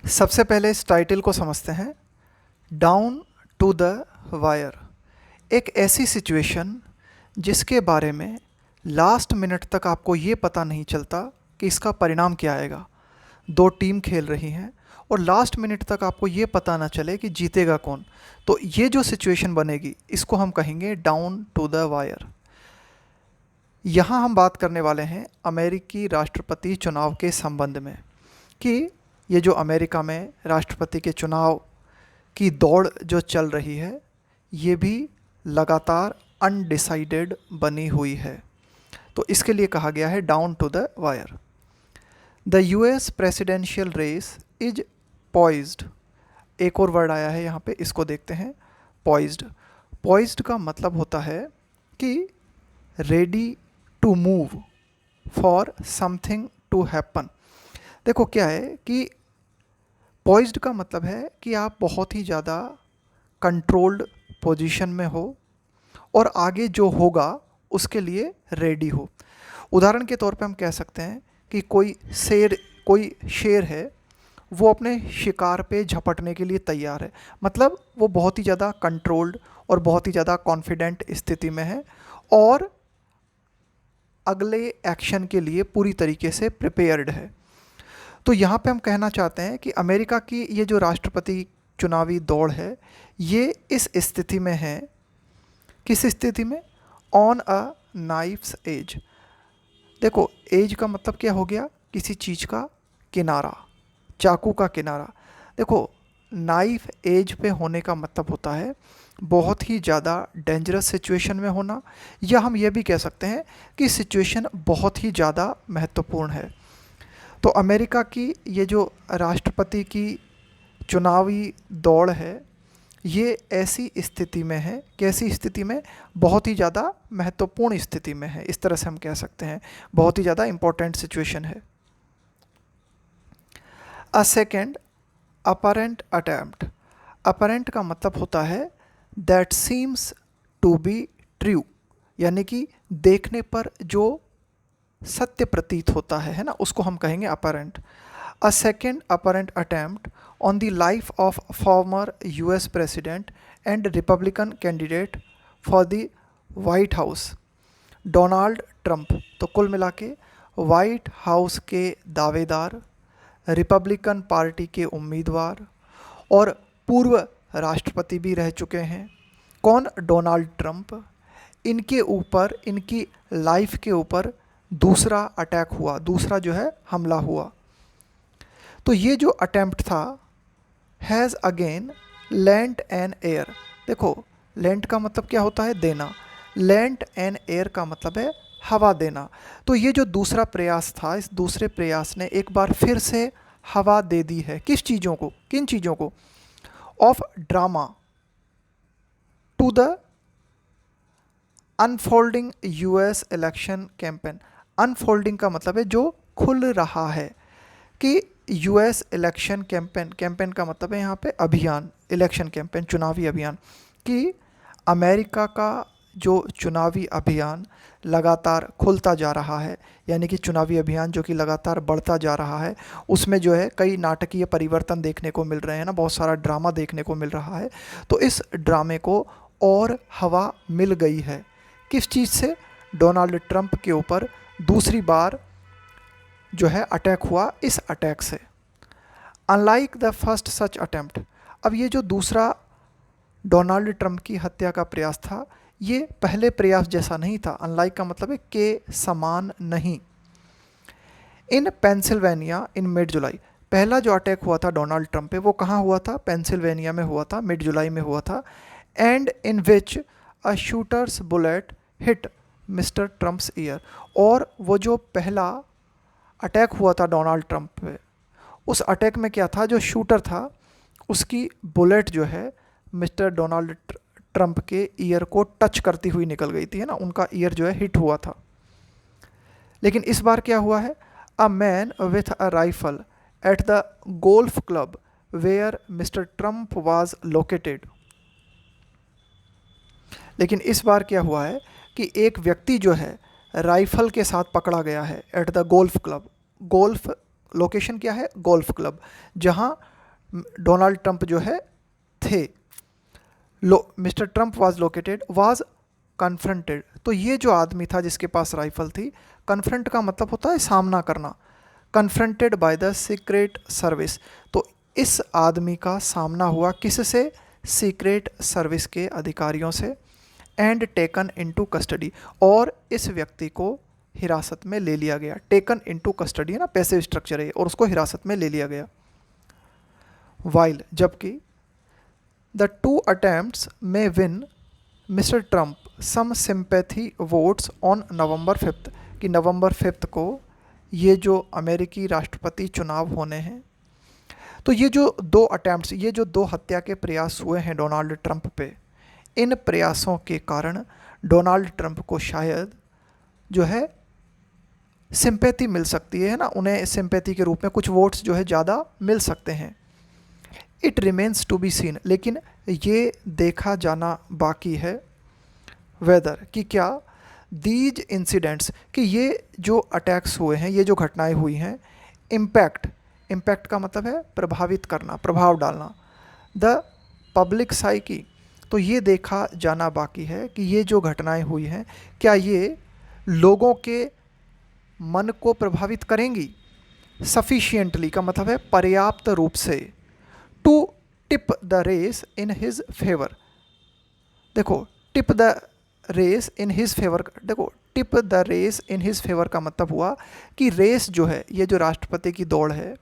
सबसे पहले इस टाइटल को समझते हैं। डाउन टू द वायर, एक ऐसी सिचुएशन जिसके बारे में लास्ट मिनट तक आपको ये पता नहीं चलता कि इसका परिणाम क्या आएगा। दो टीम खेल रही हैं और लास्ट मिनट तक आपको ये पता ना चले कि जीतेगा कौन। तो ये जो सिचुएशन बनेगी इसको हम कहेंगे डाउन टू द वायर। यहाँ हम बात करने वाले हैं अमेरिकी राष्ट्रपति चुनाव के संबंध में कि ये जो अमेरिका में राष्ट्रपति के चुनाव की दौड़ जो चल रही है ये भी लगातार अनडिसाइडेड बनी हुई है। तो इसके लिए कहा गया है down to the wire. The US presidential race is poised. एक और वर्ड आया है यहाँ पे, इसको देखते हैं। पॉइज्ड। पॉइज्ड का मतलब होता है कि ready to move for something to happen. देखो क्या है कि पॉइज्ड का मतलब है कि आप बहुत ही ज़्यादा कंट्रोल्ड पोजीशन में हो और आगे जो होगा उसके लिए रेडी हो। उदाहरण के तौर पे हम कह सकते हैं कि कोई शेर है, वो अपने शिकार पे झपटने के लिए तैयार है। मतलब वो बहुत ही ज़्यादा कंट्रोल्ड और बहुत ही ज़्यादा कॉन्फिडेंट स्थिति में है और अगले एक्शन के लिए पूरी तरीके से प्रिपेयर्ड है। तो यहाँ पे हम कहना चाहते हैं कि अमेरिका की ये जो राष्ट्रपति चुनावी दौड़ है ये इस स्थिति में है। किस स्थिति में? On a knife's edge. देखो एज का मतलब क्या हो गया? किसी चीज़ का किनारा, चाकू का किनारा। देखो नाइफ एज पे होने का मतलब होता है बहुत ही ज़्यादा डेंजरस सिचुएशन में होना, या हम ये भी कह सकते हैं कि सिचुएशन बहुत ही ज़्यादा महत्वपूर्ण है। तो अमेरिका की ये जो राष्ट्रपति की चुनावी दौड़ है ये ऐसी स्थिति में है। कैसी स्थिति में? बहुत ही ज़्यादा महत्वपूर्ण स्थिति में है, इस तरह से हम कह सकते हैं। बहुत ही ज़्यादा इम्पोर्टेंट सिचुएशन है। A second apparent attempt. Apparent का मतलब होता है that seems to be true, यानी कि देखने पर जो सत्य प्रतीत होता है ना, उसको हम कहेंगे apparent. A second apparent attempt on the life of former US president and Republican candidate for the white house Donald Trump. तो कुल मिला के वाइट हाउस के दावेदार, रिपब्लिकन पार्टी के उम्मीदवार और पूर्व राष्ट्रपति भी रह चुके हैं। कौन? Donald Trump. इनके ऊपर, इनकी लाइफ के ऊपर दूसरा अटैक हुआ, दूसरा जो है हमला हुआ। तो ये जो अटेम्प्ट था has again land and air. देखो लैंड का मतलब क्या होता है? देना। लैंड एंड एयर का मतलब है हवा देना। तो ये जो दूसरा प्रयास था, इस दूसरे प्रयास ने एक बार फिर से हवा दे दी है। किस चीज़ों को? किन चीज़ों को? Of drama to the unfolding US election campaign. Unfolding का मतलब है जो खुल रहा है, कि यूएस इलेक्शन कैंपेन, कैंपेन का मतलब है यहाँ पे अभियान, इलेक्शन कैंपेन चुनावी अभियान, कि अमेरिका का जो चुनावी अभियान लगातार खुलता जा रहा है, यानी कि चुनावी अभियान जो कि लगातार बढ़ता जा रहा है, उसमें जो है कई नाटकीय परिवर्तन देखने को मिल रहे हैं ना, बहुत सारा ड्रामा देखने को मिल रहा है। तो इस ड्रामे को और हवा मिल गई है। किस चीज़ से? डोनाल्ड ट्रंप के ऊपर दूसरी बार जो है अटैक हुआ, इस अटैक से। Unlike the first such attempt. अब ये जो दूसरा डोनाल्ड ट्रंप की हत्या का प्रयास था ये पहले प्रयास जैसा नहीं था। अनलाइक का मतलब है के समान नहीं। इन पेंसिल्वेनिया इन मिड जुलाई। पहला जो अटैक हुआ था डोनाल्ड ट्रंप पे वो कहाँ हुआ था? पेंसिल्वेनिया में हुआ था, मिड जुलाई में हुआ था। And in which a shooters bullet hit mister Trump's year. और वो जो पहला अटैक हुआ था डोनाल्ड ट्रंप पे, उस अटैक में क्या था? जो शूटर था उसकी बुलेट जो है मिस्टर डोनाल्ड ट्रंप के ईयर को टच करती हुई निकल गई थी, है ना, उनका ईयर जो है हिट हुआ था। लेकिन इस बार क्या हुआ है? A man with a rifle at the golf club where mister Trump was located. लेकिन इस बार क्या हुआ है कि एक व्यक्ति जो है राइफल के साथ पकड़ा गया है eight the golf club. Golf location क्या है? गोल्फ क्लब, जहाँ डोनाल्ड ट्रंप जो है थे। Mister Trump was located, was confronted, तो ये जो आदमी था जिसके पास राइफल थी, कन्फ्रंट का मतलब होता है सामना करना, confronted by the secret service, तो इस आदमी का सामना हुआ किससे, सीक्रेट सर्विस के अधिकारियों से, एंड टेकन इनटू कस्टडी, और इस व्यक्ति को हिरासत में ले लिया गया। टेकन इनटू कस्टडी है ना, पैसिव स्ट्रक्चर है, और उसको हिरासत में ले लिया गया। वाइल, जबकि द टू अटेम्प्ट्स में win mister Trump some sympathy votes on November 5, कि नवंबर 5 को ये जो अमेरिकी राष्ट्रपति चुनाव होने हैं, तो ये जो दो अटेम्प्ट्स, ये जो दो हत्या के प्रयास हुए हैं डोनाल्ड ट्रंप पे, इन प्रयासों के कारण डोनाल्ड ट्रंप को शायद जो है सिंपैथी मिल सकती है ना, उन्हें सिंपैथी के रूप में कुछ वोट्स जो है ज़्यादा मिल सकते हैं। It remains to be seen, लेकिन ये देखा जाना बाकी है, वेदर, कि क्या दीज इंसिडेंट्स, कि ये जो अटैक्स हुए हैं, ये जो घटनाएं हुई हैं, इम्पैक्ट का मतलब है प्रभावित करना, प्रभाव डालना, द पब्लिक साइकी, तो ये देखा जाना बाकी है कि ये जो घटनाएं हुई हैं क्या ये लोगों के मन को प्रभावित करेंगी, सफिशिएंटली का मतलब है पर्याप्त रूप से, to tip the race in his favour. देखो tip the race in his favour, देखो tip the race in his favour का मतलब हुआ कि रेस जो है, ये जो राष्ट्रपति की दौड़ है,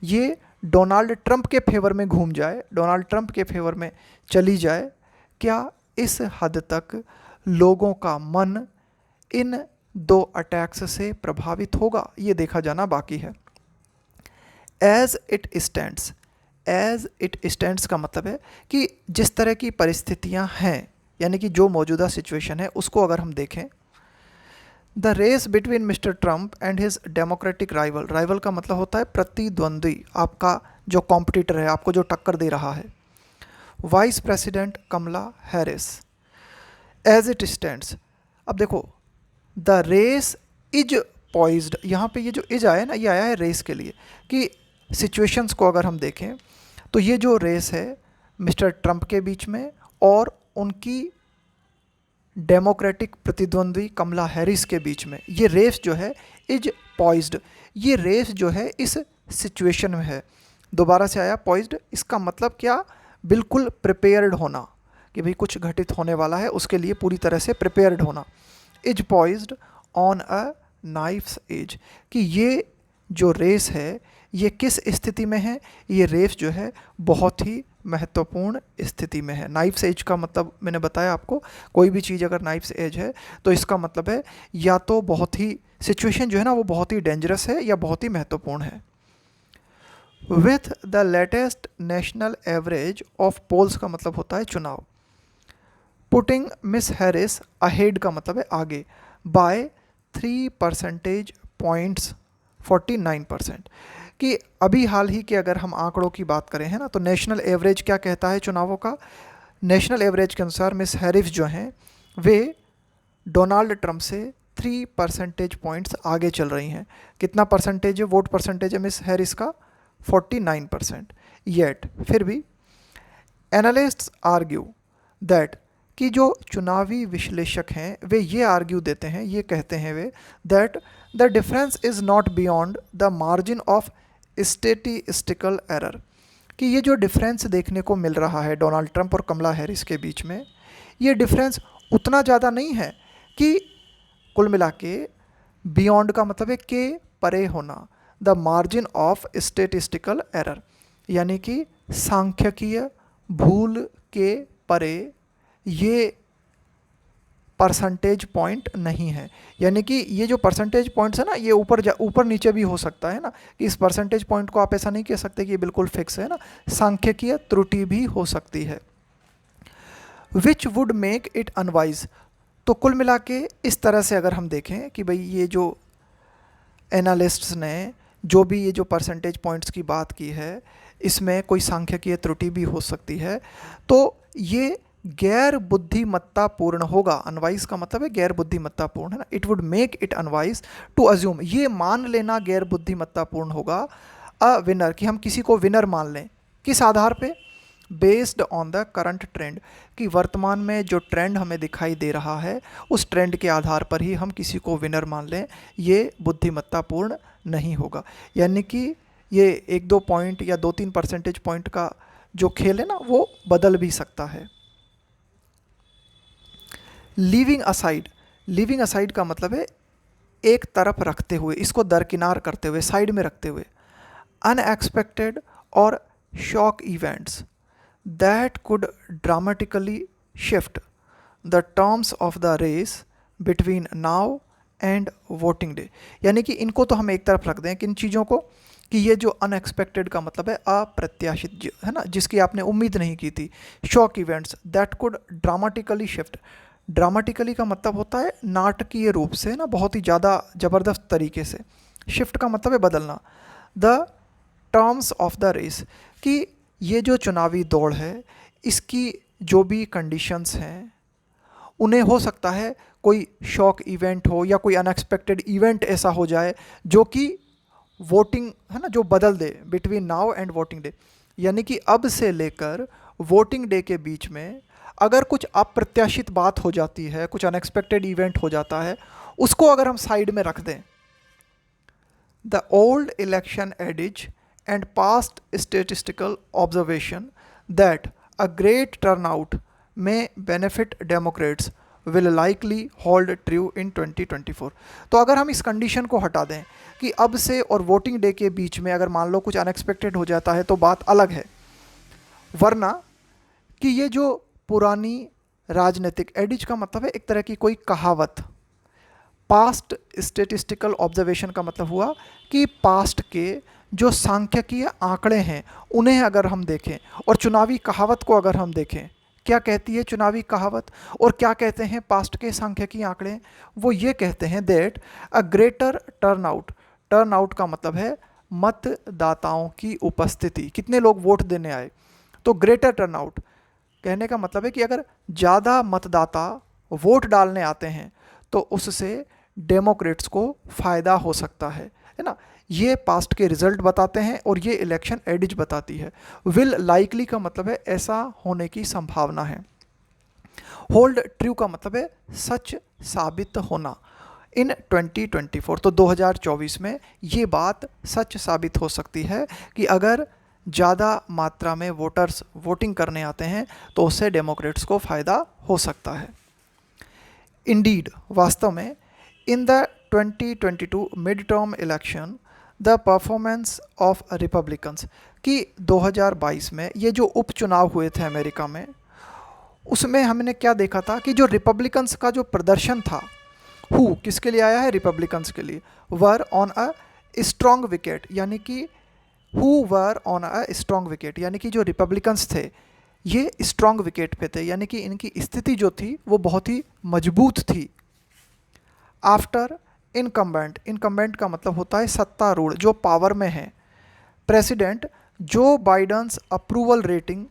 ये डोनाल्ड ट्रंप के फेवर में घूम जाए, डोनाल्ड ट्रंप के फेवर में चली जाए। क्या इस हद तक लोगों का मन इन दो अटैक्स से प्रभावित होगा, ये देखा जाना बाकी है। एज इट स्टैंड्स का मतलब है कि जिस तरह की परिस्थितियां हैं, यानी कि जो मौजूदा सिचुएशन है उसको अगर हम देखें, the race between mister Trump and his Democratic rival का मतलब होता है प्रतिद्वंद्वी, आपका जो कॉम्पिटिटर है, आपको जो टक्कर दे रहा है, vice president Kamala Harris. As it stands, अब देखो द रेस इज पॉइज्ड, यहाँ पे ये जो इज आया है ना, ये आया है रेस के लिए, कि सिचुएशंस को अगर हम देखें तो ये जो रेस है मिस्टर ट्रंप के बीच में और उनकी डेमोक्रेटिक प्रतिद्वंद्वी कमला हैरिस के बीच में, ये रेस जो है इज पॉइज्ड, ये रेस जो है इस सिचुएशन में है। दोबारा से आया पॉइज्ड, इसका मतलब क्या, बिल्कुल प्रिपेयर्ड होना, कि भाई कुछ घटित होने वाला है उसके लिए पूरी तरह से प्रिपेयर्ड होना। Is poised on a knife's edge, कि ये जो रेस है ये किस स्थिति में है, ये रेस जो है बहुत ही महत्वपूर्ण स्थिति में है। नाइफ्स एज का मतलब मैंने बताया आपको, कोई भी चीज़ अगर नाइफ्स एज है तो इसका मतलब है या तो बहुत ही सिचुएशन जो है ना वो बहुत ही डेंजरस है या बहुत ही महत्वपूर्ण है। With the latest national average of polls का मतलब होता है चुनाव, पुटिंग मिस हैरिस अहेड का मतलब है आगे, बाय 3 परसेंटेज पॉइंट्स 49%, कि अभी हाल ही के अगर हम आंकड़ों की बात करें है ना, तो नेशनल एवरेज क्या कहता है चुनावों का, नेशनल एवरेज के अनुसार मिस हैरिस जो हैं वे डोनाल्ड ट्रंप से 3 परसेंटेज पॉइंट्स आगे चल रही हैं। कितना परसेंटेज है, वोट परसेंटेज है मिस हैरिस का, 49%। येट, फिर भी एनालिस्ट्स आर्ग्यू दैट, कि जो चुनावी विश्लेषक हैं वे ये आर्ग्यू देते हैं, ये कहते हैं वे, that the difference is not beyond the margin of statistical error, कि ये जो डिफरेंस देखने को मिल रहा है डोनाल्ड ट्रंप और कमला हैरिस के बीच में, ये डिफरेंस उतना ज़्यादा नहीं है कि कुल मिला के, बियॉन्ड का मतलब है के परे होना, the margin of statistical error, यानी कि सांख्यिकीय भूल के परे ये परसेंटेज पॉइंट नहीं है। यानी कि ये जो परसेंटेज पॉइंट्स है ना, ये ऊपर नीचे भी हो सकता है ना, कि इस परसेंटेज पॉइंट को आप ऐसा नहीं कह सकते कि ये बिल्कुल फिक्स है ना, सांख्यिकीय त्रुटि भी हो सकती है। Which would make it unwise, तो कुल मिला के इस तरह से अगर हम देखें कि भाई ये जो एनालिस्ट्स ने जो भी ये जो परसेंटेज पॉइंट्स की बात की है, इसमें कोई सांख्यिकीय त्रुटि भी हो सकती है, तो ये गैर बुद्धिमत्तापूर्ण होगा। अनवाइज का मतलब है गैर बुद्धिमत्तापूर्ण, है ना। It would make it unwise to assume, ये मान लेना गैर बुद्धिमत्तापूर्ण होगा, अ विनर, कि हम किसी को विनर मान लें, किस आधार पे? Based on the current trend, कि वर्तमान में जो ट्रेंड हमें दिखाई दे रहा है उस ट्रेंड के आधार पर ही हम किसी को विनर मान लें, ये बुद्धिमत्तापूर्ण नहीं होगा। यानी कि ये 1-2 पॉइंट या 2-3 परसेंटेज पॉइंट का जो खेल है ना वो बदल भी सकता है। लीविंग असाइड, लीविंग असाइड का मतलब है एक तरफ रखते हुए, इसको दरकिनार करते हुए, साइड में रखते हुए, अनएक्सपेक्टेड और shock events that could dramatically shift the terms of the race between now and voting day. यानी कि इनको तो हम एक तरफ रख दें, किन चीज़ों को, कि ये जो अनएक्सपेक्टेड का मतलब है अप्रत्याशित, है ना, जिसकी आपने उम्मीद नहीं की थी। Shock events that could dramatically shift, dramatically का मतलब होता है नाटकीय रूप से ना, बहुत ही ज़्यादा ज़बरदस्त तरीके से। शिफ्ट का मतलब है बदलना। The terms of the race, कि ये जो चुनावी दौड़ है इसकी जो भी कंडीशंस हैं उन्हें हो सकता है कोई शॉक इवेंट हो या कोई अनएक्सपेक्टेड इवेंट ऐसा हो जाए जो कि वोटिंग, है ना, जो बदल दे between now and voting day. यानी कि अब से लेकर वोटिंग डे के बीच में अगर कुछ अप्रत्याशित बात हो जाती है, कुछ अनएक्सपेक्टेड इवेंट हो जाता है, उसको अगर हम साइड में रख दें, the old election adages and past statistical observation that a great turnout में benefit Democrats will likely hold true in 2024। तो अगर हम इस कंडीशन को हटा दें कि अब से और वोटिंग डे के बीच में अगर मान लो कुछ अनएक्सपेक्टेड हो जाता है तो बात अलग है, वरना कि ये जो पुरानी राजनीतिक, एडिज का मतलब है एक तरह की कोई कहावत, पास्ट स्टेटिस्टिकल ऑब्जर्वेशन का मतलब हुआ कि पास्ट के जो सांख्यिकीय आंकड़े हैं उन्हें अगर हम देखें और चुनावी कहावत को अगर हम देखें, क्या कहती है चुनावी कहावत और क्या कहते हैं पास्ट के सांख्यिकीय आंकड़े, वो ये कहते हैं that a greater turnout, turnout का मतलब है मतदाताओं की उपस्थिति, कितने लोग वोट देने आए, तो ग्रेटर टर्नआउट कहने का मतलब है कि अगर ज़्यादा मतदाता वोट डालने आते हैं तो उससे डेमोक्रेट्स को फ़ायदा हो सकता है ना। ये पास्ट के रिजल्ट बताते हैं और ये इलेक्शन एडिज बताती है। विल लाइकली का मतलब है ऐसा होने की संभावना है। होल्ड ट्रू का मतलब है सच साबित होना। इन 2024 तो 2024 में ये बात सच साबित हो सकती है कि अगर ज़्यादा मात्रा में वोटर्स वोटिंग करने आते हैं तो उससे डेमोक्रेट्स को फ़ायदा हो सकता है। इंडीड, वास्तव में, in the 2022 mid term election the performance of Republicans, कि 2022 में ये जो उपचुनाव हुए थे अमेरिका में, उसमें हमने क्या देखा था कि जो रिपब्लिकन्स का जो प्रदर्शन था, हु किसके लिए आया है, रिपब्लिकन्स के लिए, were on a strong wicket, यानी कि who were on a strong wicket, यानी कि जो रिपब्लिकन्स थे ये स्ट्रॉन्ग विकेट पे थे, यानी कि इनकी स्थिति जो थी वो बहुत ही मजबूत थी। आफ्टर इनकम्बेंट, इनकम्बेंट का मतलब होता है सत्तारूढ़, जो पावर में है, प्रेसिडेंट जो बाइडेंस अप्रूवल रेटिंग,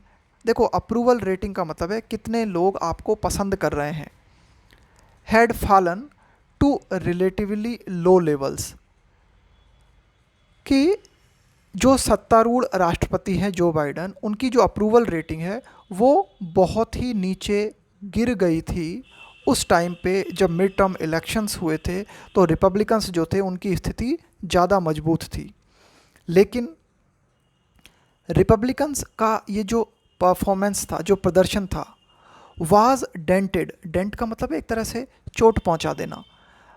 देखो अप्रूवल रेटिंग का मतलब है कितने लोग आपको पसंद कर रहे हैं, had fallen to relatively low levels, कि जो सत्तारूढ़ राष्ट्रपति हैं जो बाइडन, उनकी जो अप्रूवल रेटिंग है वो बहुत ही नीचे गिर गई थी उस टाइम पे जब मिड टर्म इलेक्शंस हुए थे, तो रिपब्लिकन्स जो थे उनकी स्थिति ज़्यादा मजबूत थी। लेकिन रिपब्लिकन्स का ये जो परफॉर्मेंस था, जो प्रदर्शन था, वाज डेंटेड, डेंट का मतलब है एक तरह से चोट पहुंचा देना,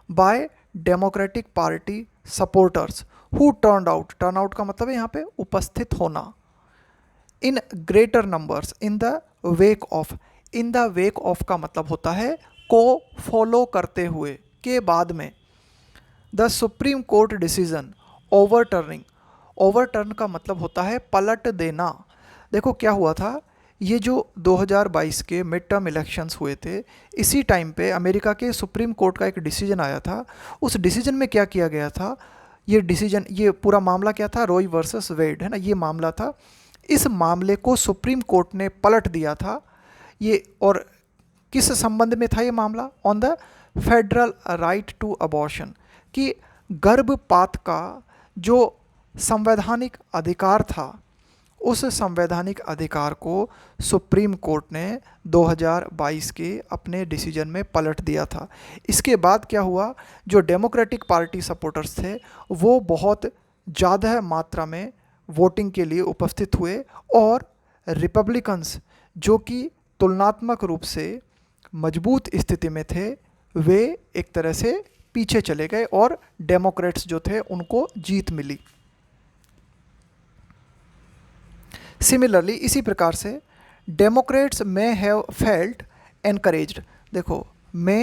by Democratic party supporters who turn out, turn out का मतलब है यहाँ पे उपस्थित होना, in greater numbers in the wake of, in the wake of का मतलब होता है को फॉलो करते हुए, के बाद में, the supreme court decision overturning, overturn का मतलब होता है पलट देना। देखो क्या हुआ था, ये जो 2022 के मिड टर्म इलेक्शंस हुए थे, इसी टाइम पे अमेरिका के सुप्रीम कोर्ट का एक डिसीजन आया था। उस डिसीजन में क्या किया गया था, ये डिसीजन, ये पूरा मामला क्या था, रॉय वर्सेस वेड, है ना, ये मामला था। इस मामले को सुप्रीम कोर्ट ने पलट दिया था। ये और किस संबंध में था ये मामला, on the federal right to abortion, कि गर्भपात का जो संवैधानिक अधिकार था उस संवैधानिक अधिकार को सुप्रीम कोर्ट ने 2022 के अपने डिसीजन में पलट दिया था। इसके बाद क्या हुआ, जो डेमोक्रेटिक पार्टी सपोर्टर्स थे वो बहुत ज़्यादा मात्रा में वोटिंग के लिए उपस्थित हुए और रिपब्लिकन्स जो कि तुलनात्मक रूप से मजबूत स्थिति में थे वे एक तरह से पीछे चले गए और डेमोक्रेट्स जो थे उनको जीत मिली। सिमिलरली इसी प्रकार से Democrats may have felt encouraged, देखो मे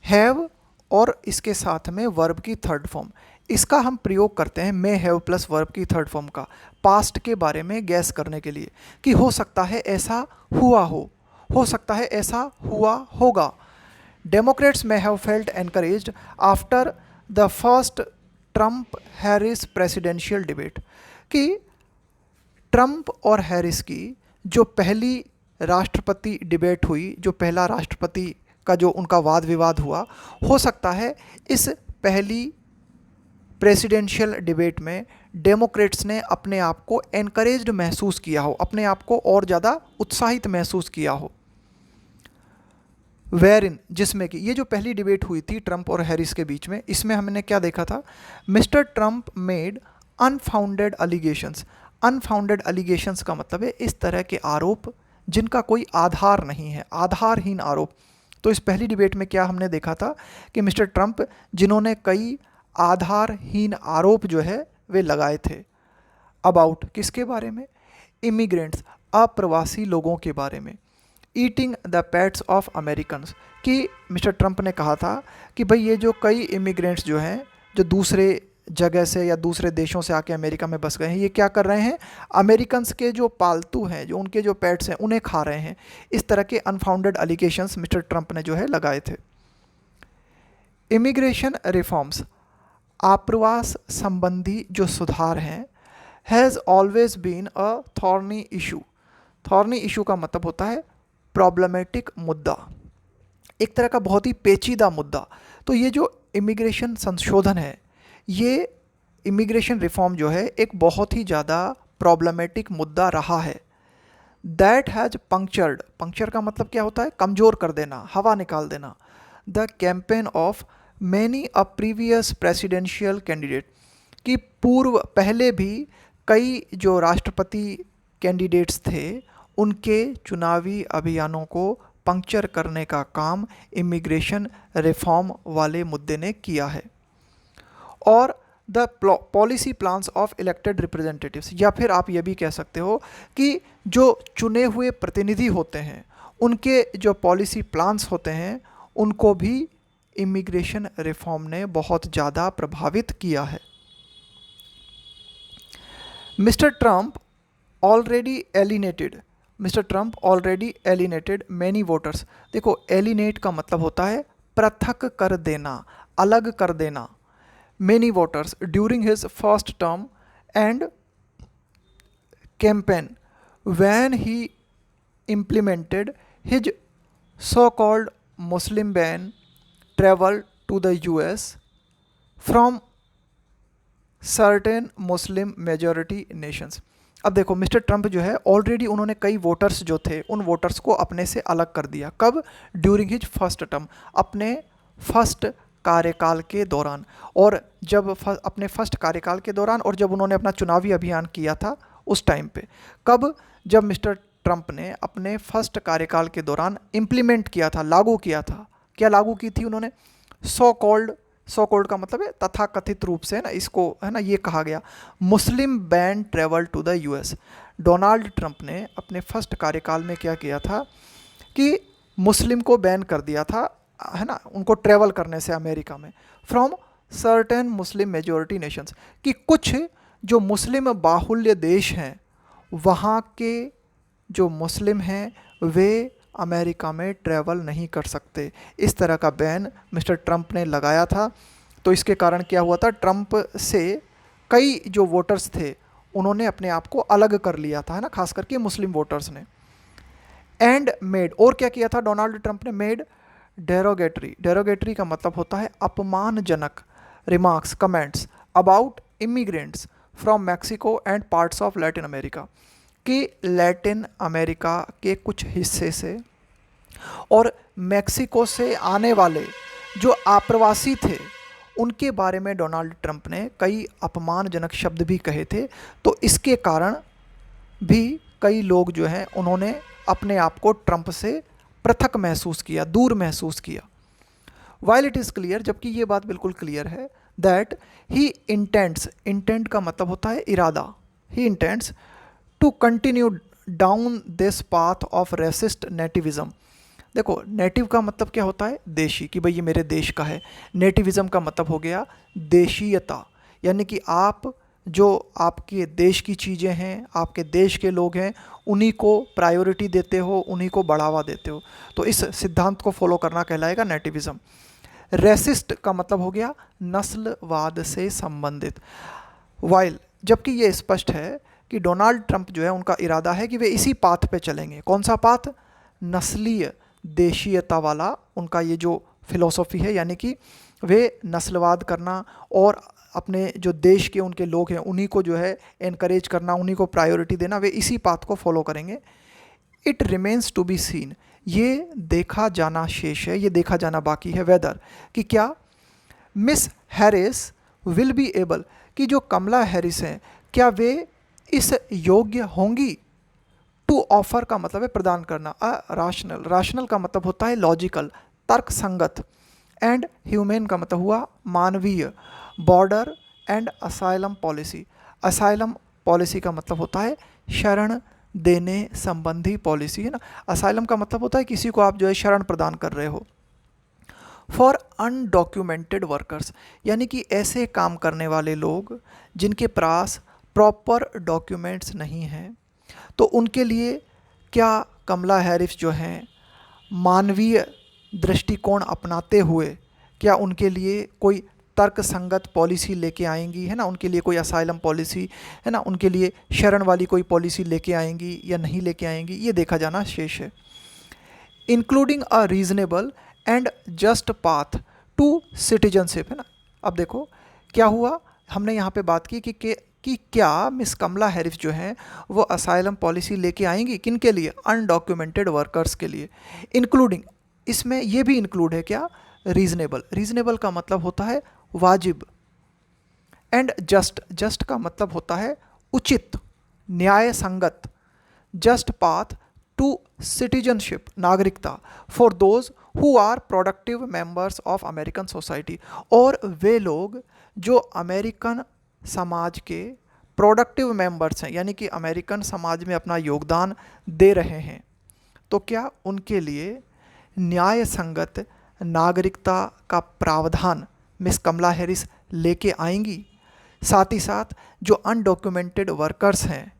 हैव और इसके साथ में वर्ब की थर्ड फॉर्म, इसका हम प्रयोग करते हैं मे हैव प्लस वर्ब की थर्ड फॉर्म का पास्ट के बारे में गैस करने के लिए कि हो सकता है ऐसा हुआ हो सकता है ऐसा हुआ होगा। Democrats may have felt encouraged after the first Trump Harris presidential debate, कि ट्रंप और हैरिस की जो पहली राष्ट्रपति डिबेट हुई, जो पहला राष्ट्रपति का जो उनका वाद विवाद हुआ, हो सकता है इस पहली प्रेसिडेंशियल डिबेट में डेमोक्रेट्स ने अपने आप को एनकरेज्ड महसूस किया हो, अपने आप को और ज़्यादा उत्साहित महसूस किया हो। वेरिन, जिसमें कि ये जो पहली डिबेट हुई थी ट्रंप और हैरिस के बीच में, इसमें हमने क्या देखा था, mister Trump made unfounded allegations. Unfounded allegations का मतलब है इस तरह के आरोप जिनका कोई आधार नहीं है, आधारहीन आरोप। तो इस पहली डिबेट में क्या हमने देखा था कि मिस्टर ट्रंप जिन्होंने कई आधारहीन आरोप जो है वे लगाए थे। अबाउट किसके बारे में, इमिग्रेंट्स, अप्रवासी लोगों के बारे में। Eating the pets of Americans, कि मिस्टर ट्रंप ने कहा था कि भाई ये जो कई इमिग्रेंट्स जो हैं जो दूसरे जगह से या दूसरे देशों से आके अमेरिका में बस गए हैं, ये क्या कर रहे हैं, अमेरिकन्स के जो पालतू हैं, जो उनके जो पेट्स हैं उन्हें खा रहे हैं। इस तरह के अनफाउंडेड एलिगेशंस मिस्टर ट्रंप ने जो है लगाए थे। इमिग्रेशन रिफॉर्म्स, आप्रवास संबंधी जो सुधार हैं, has always been a thorny issue. Thorny issue का मतलब होता है प्रॉब्लमेटिक मुद्दा, एक तरह का बहुत ही पेचीदा मुद्दा। तो ये जो इमिग्रेशन संशोधन है, ये इमिग्रेशन रिफॉर्म जो है एक बहुत ही ज़्यादा प्रॉब्लमेटिक मुद्दा रहा है। दैट हैज़ पंक्चर्ड, पंक्चर का मतलब क्या होता है, कमज़ोर कर देना, हवा निकाल देना। The campaign of many a previous presidential candidate, कि पूर्व पहले भी कई जो राष्ट्रपति कैंडिडेट्स थे उनके चुनावी अभियानों को पंक्चर करने का काम इमिग्रेशन रिफॉर्म वाले मुद्दे ने किया है। और the policy plans of elected representatives, या फिर आप ये भी कह सकते हो कि जो चुने हुए प्रतिनिधि होते हैं उनके जो पॉलिसी प्लान्स होते हैं उनको भी इमिग्रेशन रिफॉर्म ने बहुत ज़्यादा प्रभावित किया है। Mister Trump already alienated many voters. देखो एलिनेट का मतलब होता है पृथक कर देना, अलग कर देना। Many voters during his first term and campaign when he implemented his so-called Muslim ban travel to the US from certain Muslim majority nations। अब देखो मिस्टर ट्रंप जो है ऑलरेडी उन्होंने कई वोटर्स जो थे उन वोटर्स को अपने से अलग कर दिया। कब, ड्यूरिंग हिज फर्स्ट टर्म, अपने फर्स्ट कार्यकाल के दौरान। और जब अपने फर्स्ट कार्यकाल के दौरान और जब उन्होंने अपना चुनावी अभियान किया था उस टाइम पे। कब, जब मिस्टर ट्रंप ने अपने फर्स्ट कार्यकाल के दौरान इम्प्लीमेंट किया था, लागू किया था। क्या लागू की थी उन्होंने, सो कॉल्ड का मतलब है तथाकथित रूप से, है ना, इसको है ना ये कहा गया, Muslim ban travel to the US. Donald Trump ने अपने फर्स्ट कार्यकाल में क्या किया था कि मुस्लिम को बैन कर दिया था, है ना, उनको ट्रेवल करने से अमेरिका में, from certain Muslim majority Nations, कि कुछ जो मुस्लिम बाहुल्य देश हैं वहाँ के जो मुस्लिम हैं वे अमेरिका में ट्रैवल नहीं कर सकते। इस तरह का बैन मिस्टर ट्रंप ने लगाया था। तो इसके कारण क्या हुआ था, ट्रंप से कई जो वोटर्स थे उन्होंने अपने आप को अलग कर लिया था, है ना, खास करके मुस्लिम वोटर्स ने। एंड मेड, और क्या किया था डोनाल्ड ट्रंप ने, मेड डेरोगेटरी का मतलब होता है अपमानजनक, remarks, comments about immigrants from Mexico and parts of Latin America, कि लैटिन अमेरिका के कुछ हिस्से से और मैक्सिको से आने वाले जो आप्रवासी थे उनके बारे में डोनाल्ड ट्रंप ने कई अपमानजनक शब्द भी कहे थे। तो इसके कारण भी कई लोग जो हैं उन्होंने अपने आप को ट्रंप से पृथक महसूस किया, दूर महसूस किया। वाइल इट इज़ क्लियर, जबकि ये बात बिल्कुल क्लियर है, दैट ही इंटेंट्स, इंटेंट का मतलब होता है इरादा, he intends to continue down this path of racist nativism. देखो, नेटिव का मतलब क्या होता है? देशी, कि भाई ये मेरे देश का है। नेटिविज्म का मतलब हो गया देशीयता, यानी कि आप जो आपके देश की चीज़ें हैं, आपके देश के लोग हैं, उन्हीं को प्रायोरिटी देते हो, उन्हीं को बढ़ावा देते हो। तो इस सिद्धांत को फॉलो करना कहलाएगा नेटिविज्म। रेसिस्ट का मतलब हो गया नस्लवाद से संबंधित। वाइल, जबकि ये स्पष्ट है कि डोनाल्ड ट्रंप जो है उनका इरादा है कि वे इसी पाथ पे चलेंगे। कौन सा पाथ? नस्लीय देशीयता वाला उनका ये जो फिलॉसफी है, यानी कि वे नस्लवाद करना और अपने जो देश के उनके लोग हैं उन्हीं को जो है एनकरेज करना, उन्हीं को प्रायोरिटी देना, वे इसी पाथ को फॉलो करेंगे। It remains to be seen, ये देखा जाना शेष है, ये देखा जाना बाकी है, वेदर, कि क्या miss Harris will be able, कि जो कमला हैरिस हैं क्या वे इस योग्य होंगी, टू ऑफर का मतलब है प्रदान करना, राशनल, राशनल का मतलब होता है लॉजिकल, तर्क संगत, एंड ह्यूमन का मतलब हुआ मानवीय, border and asylum policy, asylum policy का मतलब होता है शरण देने संबंधी पॉलिसी, है ना। असाइलम का मतलब होता है किसी को आप जो है शरण प्रदान कर रहे हो। फॉर अनडॉक्यूमेंटेड वर्कर्स, यानी कि ऐसे काम करने वाले लोग जिनके पास प्रॉपर डॉक्यूमेंट्स नहीं हैं, तो उनके लिए क्या कमला हैरिस जो हैं मानवीय दृष्टिकोण अपनाते हुए क्या उनके लिए कोई तर्कसंगत पॉलिसी लेके आएंगी, है ना, उनके लिए कोई असाइलम पॉलिसी, है ना, उनके लिए शरण वाली कोई पॉलिसी लेके आएंगी या नहीं लेके आएंगी, ये देखा जाना शेष है। Including a reasonable and just path to citizenship, है ना। अब देखो क्या हुआ, हमने यहाँ पे बात की कि क्या मिस कमला हैरिस जो हैं वो असाइलम पॉलिसी लेके आएंगी, किन के लिए? अनडॉक्यूमेंटेड वर्कर्स के लिए। इंक्लूडिंग, इसमें ये भी इंक्लूड है क्या? रीजनेबल, रीजनेबल का मतलब होता है वाजिब, एंड जस्ट, जस्ट का मतलब होता है उचित, न्याय संगत, जस्ट पाथ टू सिटीजनशिप, नागरिकता, for those who are productive members of American society, और वे लोग जो अमेरिकन समाज के प्रोडक्टिव मेंबर्स हैं, यानी कि अमेरिकन समाज में अपना योगदान दे रहे हैं, तो क्या उनके लिए न्याय संगत नागरिकता का प्रावधान मिस कमला हैरिस लेके आएंगी। साथ ही साथ जो अनडॉक्यूमेंटेड वर्कर्स हैं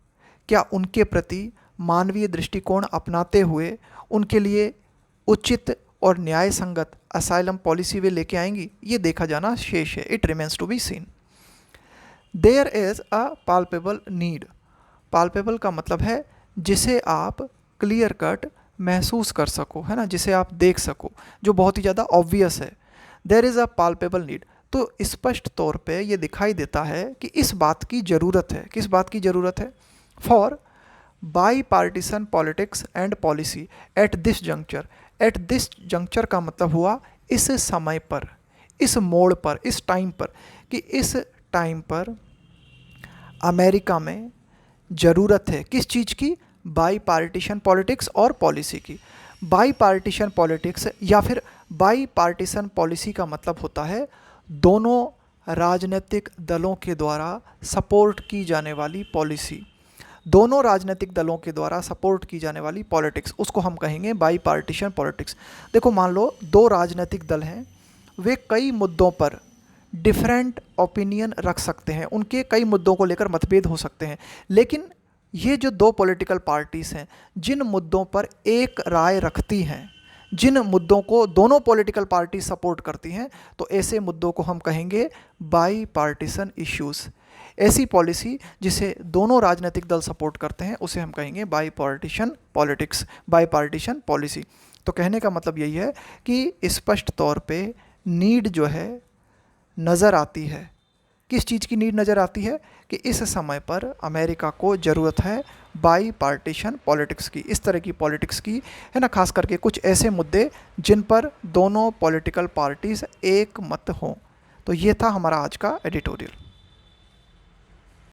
क्या उनके प्रति मानवीय दृष्टिकोण अपनाते हुए उनके लिए उचित और न्याय संगत असाइलम पॉलिसी वे लेके आएंगी, ये देखा जाना शेष है। It remains to be seen. There is a palpable need, palpable का मतलब है जिसे आप क्लियर कट महसूस कर सको, है ना, जिसे आप देख सको, जो बहुत ही ज़्यादा ऑब्वियस है। There is a palpable need, तो स्पष्ट तौर पे ये दिखाई देता है कि इस बात की ज़रूरत है। किस बात की ज़रूरत है? For by partisan politics and policy at this juncture, at this juncture का मतलब हुआ इस समय पर, इस मोड़ पर, इस टाइम पर, कि इस टाइम पर अमेरिका में ज़रूरत है किस चीज़ की? बाई पार्टीशन पॉलिटिक्स और पॉलिसी की। बाई पार्टीशन पॉलिटिक्स या फिर बाई पार्टीशन पॉलिसी का मतलब होता है दोनों राजनीतिक दलों के द्वारा सपोर्ट की जाने वाली पॉलिसी, दोनों राजनीतिक दलों के द्वारा सपोर्ट की जाने वाली पॉलिटिक्स, उसको हम कहेंगे बाई पार्टीशन पॉलिटिक्स। देखो, मान लो दो राजनीतिक दल हैं, वे कई मुद्दों पर डिफरेंट ओपिनियन रख सकते हैं, उनके कई मुद्दों को लेकर मतभेद हो सकते हैं, लेकिन ये जो दो पॉलिटिकल पार्टीज़ हैं जिन मुद्दों पर एक राय रखती हैं, जिन मुद्दों को दोनों पॉलिटिकल पार्टी सपोर्ट करती हैं, तो ऐसे मुद्दों को हम कहेंगे बाई पार्टीशन इश्यूज़। ऐसी पॉलिसी जिसे दोनों राजनीतिक दल सपोर्ट करते हैं उसे हम कहेंगे by partition politics, by partition policy. तो कहने का मतलब यही है कि स्पष्ट तौर पे नीड जो है नज़र आती है किस चीज़ की नीड नज़र आती है कि इस समय पर अमेरिका को ज़रूरत है बाई पार्टीशन पॉलिटिक्स की, इस तरह की पॉलिटिक्स की, है ना, खास करके कुछ ऐसे मुद्दे जिन पर दोनों पॉलिटिकल पार्टीज़ एक मत हों। तो ये था हमारा आज का एडिटोरियल।